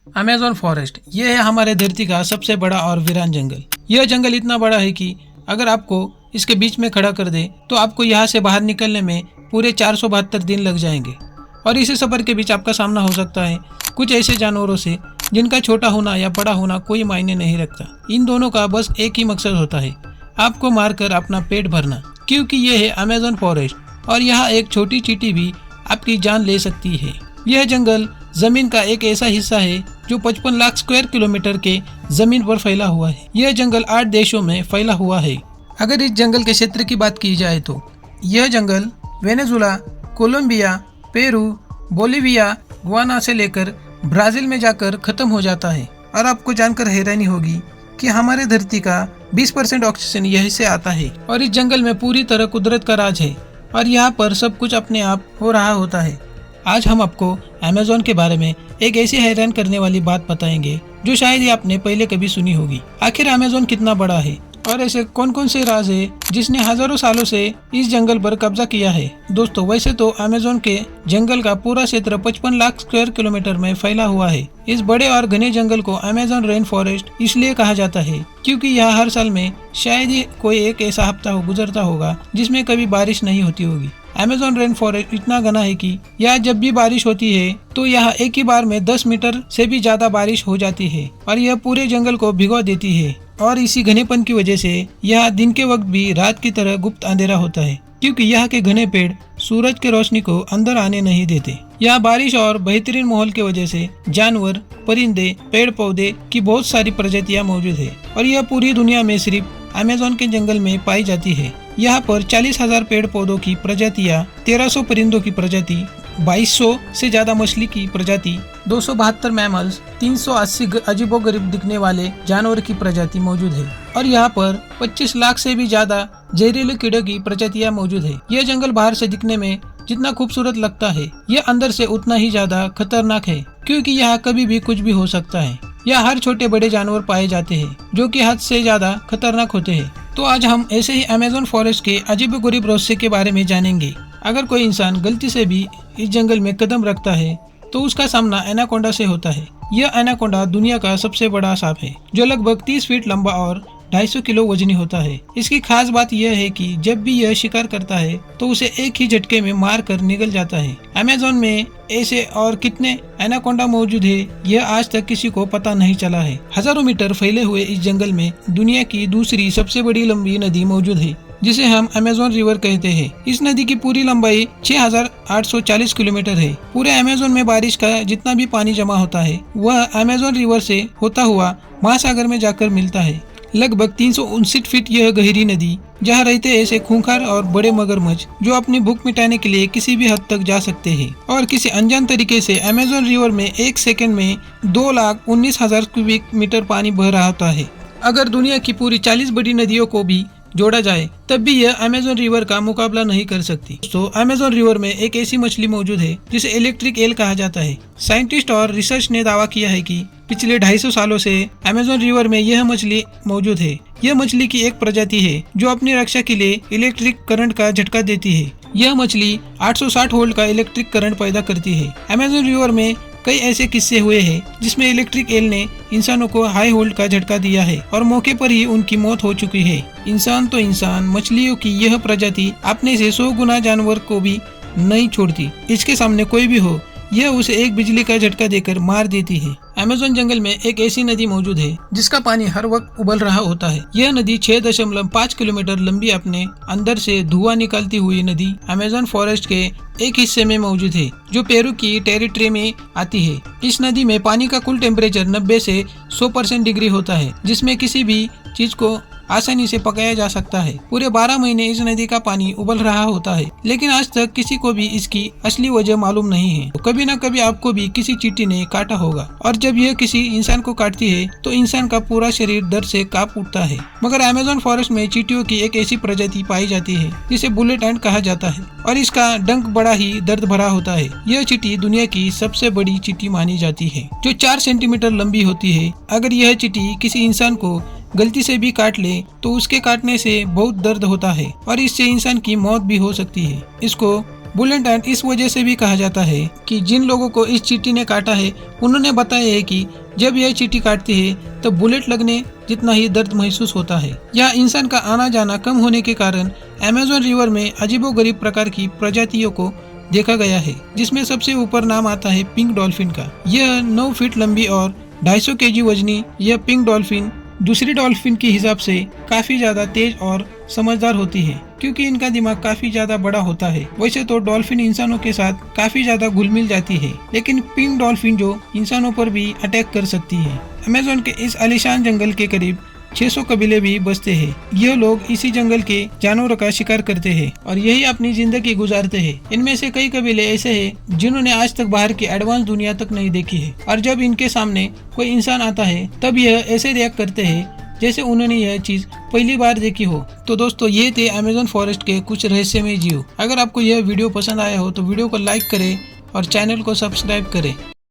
Amazon forest ये है हमारे धरती का सबसे बड़ा और वीरान जंगल। यह जंगल इतना बड़ा है कि अगर आपको इसके बीच में खड़ा कर दे तो आपको यहाँ से बाहर निकलने में पूरे 472 दिन लग जाएंगे। और इसी सफ़र के बीच आपका सामना हो सकता है कुछ ऐसे जानवरों से जिनका छोटा होना या बड़ा होना कोई मायने नहीं रखता। इन दोनों का बस एक ही मकसद होता है, आपको मारकर अपना पेट भरना। क्योंकि ये है अमेज़न फॉरेस्ट और यहाँ एक छोटी चींटी भी आपकी जान ले सकती है। यह जंगल जमीन का एक ऐसा हिस्सा है जो 55 लाख स्क्वायर किलोमीटर के जमीन पर फैला हुआ है। यह जंगल 8 देशों में फैला हुआ है। अगर इस जंगल के क्षेत्र की बात की जाए तो यह जंगल Venezuela, Colombia, Peru, Bolivia, Guyana से लेकर ब्राजील में जाकर खत्म हो जाता है। और आपको जानकर हैरानी होगी कि हमारे धरती का 20% ऑक्सीजन यहीं से आता है। और इस जंगल में पूरी तरह कुदरत का राज है और यहाँ पर सब कुछ अपने आप हो रहा होता है। आज हम आपको अमेज़न के बारे में एक ऐसी हैरान करने वाली बात बताएंगे जो शायद ही आपने पहले कभी सुनी होगी। आखिर अमेज़न कितना बड़ा है और ऐसे कौन कौन से राज है जिसने हजारों सालों से इस जंगल पर कब्जा किया है। दोस्तों, वैसे तो अमेज़न के जंगल का पूरा क्षेत्र 55 लाख स्क्वायर किलोमीटर में फैला हुआ है। इस बड़े और घने जंगल को अमेज़न रेन फॉरेस्ट इसलिए कहा जाता है क्योंकि यहाँ हर साल में शायद ही कोई एक ऐसा हफ्ता गुजरता होगा जिसमें कभी बारिश नहीं होती होगी। अमेज़न रेन फॉरेस्ट इतना घना है कि यहाँ जब भी बारिश होती है तो यहाँ एक ही बार में 10 मीटर से भी ज्यादा बारिश हो जाती है और यह पूरे जंगल को भिगो देती है। और इसी घनेपन की वजह से यहाँ दिन के वक्त भी रात की तरह गुप्त अंधेरा होता है क्योंकि यहाँ के घने पेड़ सूरज की रोशनी को अंदर आने नहीं देते। यहाँ बारिश और बेहतरीन माहौल की वजह से जानवर, परिंदे, पेड़ पौधे की बहुत सारी प्रजातियाँ मौजूद है और यह पूरी दुनिया में सिर्फ अमेज़न के जंगल में पाई जाती है। यहाँ पर 40,000 पेड़ पौधों की प्रजातियाँ, 1300 परिंदों की प्रजाति, 2200 से ज्यादा मछली की प्रजाति, 272 मैमल्स, 380 अजीबोगरीब दिखने वाले जानवर की प्रजाति मौजूद है और यहाँ पर 25 लाख से भी ज्यादा जहरीले कीड़ों की प्रजातियाँ मौजूद है। यह जंगल बाहर से दिखने में जितना खूबसूरत लगता है यह अंदर से उतना ही ज्यादा खतरनाक है क्योंकि यहाँ कभी भी कुछ भी हो सकता है। यहाँ हर छोटे बड़े जानवर पाए जाते हैं जो कि हद से ज्यादा खतरनाक होते हैं। तो आज हम ऐसे ही अमेज़न फॉरेस्ट के अजीबोगरीब रहस्य के बारे में जानेंगे। अगर कोई इंसान गलती से भी इस जंगल में कदम रखता है तो उसका सामना एनाकोंडा से होता है। यह एनाकोंडा दुनिया का सबसे बड़ा सांप है जो लगभग 30 फीट लंबा और 250 किलो वजनी होता है। इसकी खास बात यह है कि जब भी यह शिकार करता है तो उसे एक ही झटके में मार कर निगल जाता है। अमेज़न में ऐसे और कितने एनाकोंडा मौजूद है यह आज तक किसी को पता नहीं चला है। हजारों मीटर फैले हुए इस जंगल में दुनिया की दूसरी सबसे बड़ी लंबी नदी मौजूद है जिसे हम अमेज़न रिवर कहते हैं। इस नदी की पूरी लंबाई 6,840 किलोमीटर है। पूरे अमेज़न में बारिश का जितना भी पानी जमा होता है वह अमेज़न रिवर से होता हुआ महासागर में जाकर मिलता है। लगभग 359 फीट यह गहरी नदी जहाँ रहते ऐसे खूंखार और बड़े मगरमच्छ जो अपनी भूख मिटाने के लिए किसी भी हद तक जा सकते हैं। और किसी अनजान तरीके से अमेज़न रिवर में एक सेकंड में 2,19,000 क्यूबिक मीटर पानी बह रहा होता है। अगर दुनिया की पूरी 40 बड़ी नदियों को भी जोड़ा जाए तब भी यह अमेज़न रिवर का मुकाबला नहीं कर सकती। तो अमेज़न रिवर में एक ऐसी मछली मौजूद है जिसे इलेक्ट्रिक एल कहा जाता है। साइंटिस्ट और रिसर्च ने दावा किया है कि पिछले 250 सालों से अमेज़न रिवर में यह मछली मौजूद है। यह मछली की एक प्रजाति है जो अपनी रक्षा के लिए इलेक्ट्रिक करंट का झटका देती है। यह मछली 860 वोल्ट का इलेक्ट्रिक करंट पैदा करती है। अमेज़न रिवर में कई ऐसे किस्से हुए हैं जिसमें इलेक्ट्रिक एल ने इंसानों को हाई वोल्ट का झटका दिया है और मौके पर ही उनकी मौत हो चुकी है। इंसान तो इंसान, मछलियों की यह प्रजाति अपने से 100 गुना जानवर को भी नहीं छोड़ती। इसके सामने कोई भी हो यह उसे एक बिजली का झटका देकर मार देती है। अमेज़न जंगल में एक ऐसी नदी मौजूद है जिसका पानी हर वक्त उबल रहा होता है। यह नदी 6.5 किलोमीटर लंबी अपने अंदर से धुआं निकालती हुई नदी अमेज़न फॉरेस्ट के एक हिस्से में मौजूद है जो पेरू की टेरिटरी में आती है। इस नदी में पानी का कुल टेम्परेचर 90 से 100% डिग्री होता है जिसमें किसी भी चीज को आसानी से पकाया जा सकता है। पूरे 12 महीने इस नदी का पानी उबल रहा होता है लेकिन आज तक किसी को भी इसकी असली वजह मालूम नहीं है। तो कभी न कभी आपको भी किसी चींटी ने काटा होगा और जब यह किसी इंसान को काटती है तो इंसान का पूरा शरीर दर्द से कांप उठता है। मगर अमेज़न फॉरेस्ट में चींटियों की एक ऐसी प्रजाति पाई जाती है जिसे बुलेट एंट कहा जाता है और इसका डंक बड़ा ही दर्द भरा होता है। यह चींटी दुनिया की सबसे बड़ी चींटी मानी जाती है जो 4 सेंटीमीटर लंबी होती है। अगर यह चींटी किसी इंसान को गलती से भी काट ले तो उसके काटने से बहुत दर्द होता है और इससे इंसान की मौत भी हो सकती है। इसको बुलेट एंड इस वजह से भी कहा जाता है कि जिन लोगों को इस चींटी ने काटा है उन्होंने बताया है कि जब यह चींटी काटती है तो बुलेट लगने जितना ही दर्द महसूस होता है। यह इंसान का आना जाना कम होने के कारण अमेज़न रिवर में अजीबोगरीब प्रकार की प्रजातियों को देखा गया है, जिसमें सबसे ऊपर नाम आता है पिंक डॉल्फिन का। यह 9 फीट लंबी और 250 केजी वजनी यह पिंक डॉल्फिन दूसरी डॉल्फिन के हिसाब से काफी ज्यादा तेज और समझदार होती है, क्योंकि इनका दिमाग काफी ज्यादा बड़ा होता है। वैसे तो डॉल्फिन इंसानों के साथ काफी ज्यादा घुल मिल जाती है, लेकिन पिंक डॉल्फिन जो इंसानों पर भी अटैक कर सकती है। अमेज़न के इस आलीशान जंगल के करीब 600 कबीले भी बसते हैं। यह लोग इसी जंगल के जानवरों का शिकार करते हैं और यही अपनी जिंदगी गुजारते हैं। इनमें से कई कबीले ऐसे हैं जिन्होंने आज तक बाहर की एडवांस दुनिया तक नहीं देखी है, और जब इनके सामने कोई इंसान आता है तब यह ऐसे रिएक्ट करते हैं जैसे उन्होंने यह चीज पहली बार देखी हो। तो दोस्तों, ये थे अमेज़न फॉरेस्ट के कुछ रहस्यमय जीव। अगर आपको यह वीडियो पसंद आया हो तो वीडियो को लाइक करें और चैनल को सब्सक्राइब करें।